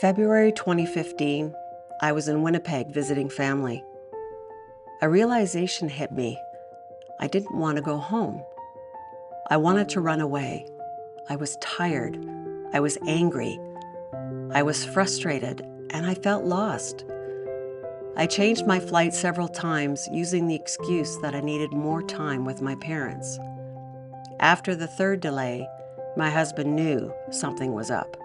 February 2015, I was in Winnipeg visiting family. A realization hit me. I didn't want to go home. I wanted to run away. I was tired. I was angry. I was frustrated, and I felt lost. I changed my flight several times using the excuse that I needed more time with my parents. After the third delay, my husband knew something was up.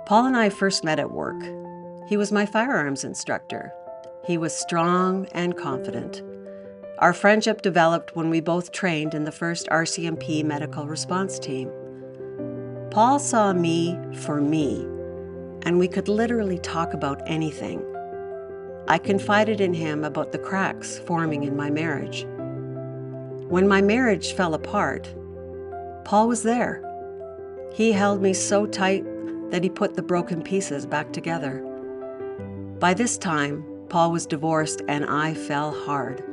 Paul and I first met at work. He was my firearms instructor. He was strong and confident. Our friendship developed when we both trained in the first RCMP medical response team. Paul saw me for me, and we could literally talk about anything. I confided in him about the cracks forming in my marriage. When my marriage fell apart, Paul was there. He held me so tight that he put the broken pieces back together. By this time, Paul was divorced and I fell hard.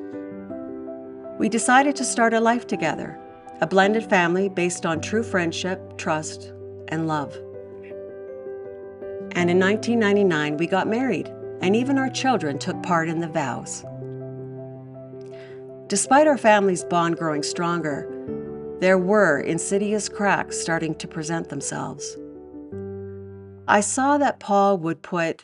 We decided to start a life together, a blended family based on true friendship, trust, and love. And in 1999, we got married, and even our children took part in the vows. Despite our family's bond growing stronger, there were insidious cracks starting to present themselves. I saw that Paul would put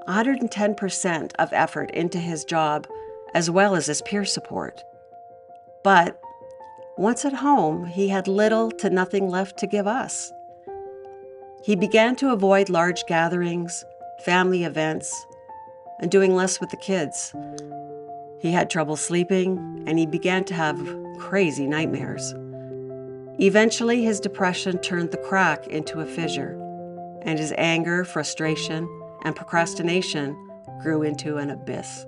110% of effort into his job as well as his peer support. But once at home, he had little to nothing left to give us. He began to avoid large gatherings, family events, and doing less with the kids. He had trouble sleeping, and he began to have crazy nightmares. Eventually, his depression turned the crack into a fissure, and his anger, frustration, and procrastination grew into an abyss.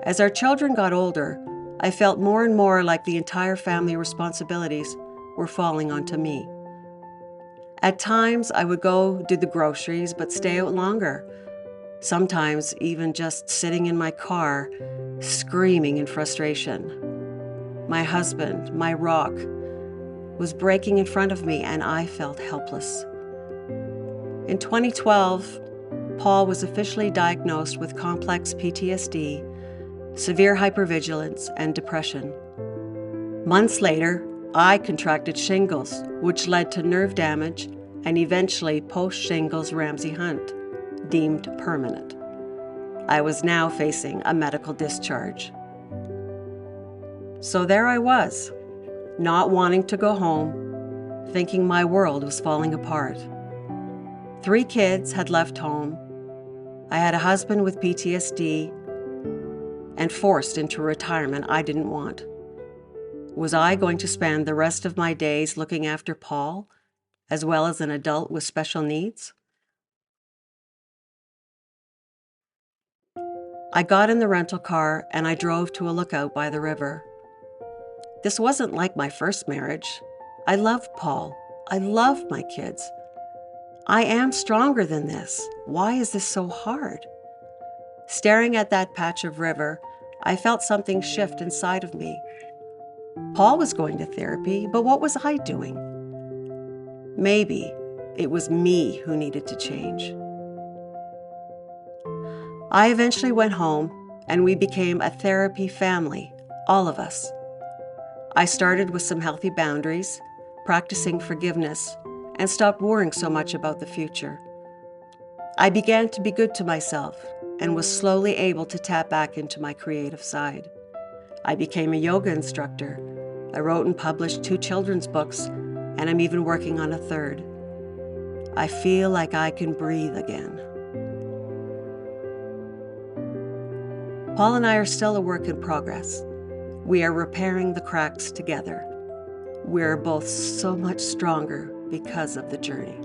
As our children got older, I felt more and more like the entire family responsibilities were falling onto me. At times, I would go do the groceries but stay out longer, sometimes even just sitting in my car, screaming in frustration. My husband, my rock, was breaking in front of me and I felt helpless. In 2012, Paul was officially diagnosed with complex PTSD, severe hypervigilance, and depression. Months later, I contracted shingles, which led to nerve damage and eventually post-shingles Ramsay-Hunt, deemed permanent. I was now facing a medical discharge. So there I was, not wanting to go home, thinking my world was falling apart. 3 kids had left home. I had a husband with PTSD and forced into retirement I didn't want. Was I going to spend the rest of my days looking after Paul, as well as an adult with special needs? I got in the rental car and I drove to a lookout by the river. This wasn't like my first marriage. I loved Paul. I loved my kids. I am stronger than this. Why is this so hard? Staring at that patch of river, I felt something shift inside of me. Paul was going to therapy, but what was I doing? Maybe it was me who needed to change. I eventually went home, and we became a therapy family, all of us. I started with some healthy boundaries, practicing forgiveness, and stopped worrying so much about the future. I began to be good to myself and was slowly able to tap back into my creative side. I became a yoga instructor. I wrote and published 2 children's books, and I'm even working on a 3rd. I feel like I can breathe again. Paul and I are still a work in progress. We are repairing the cracks together. We are both so much stronger because of the journey.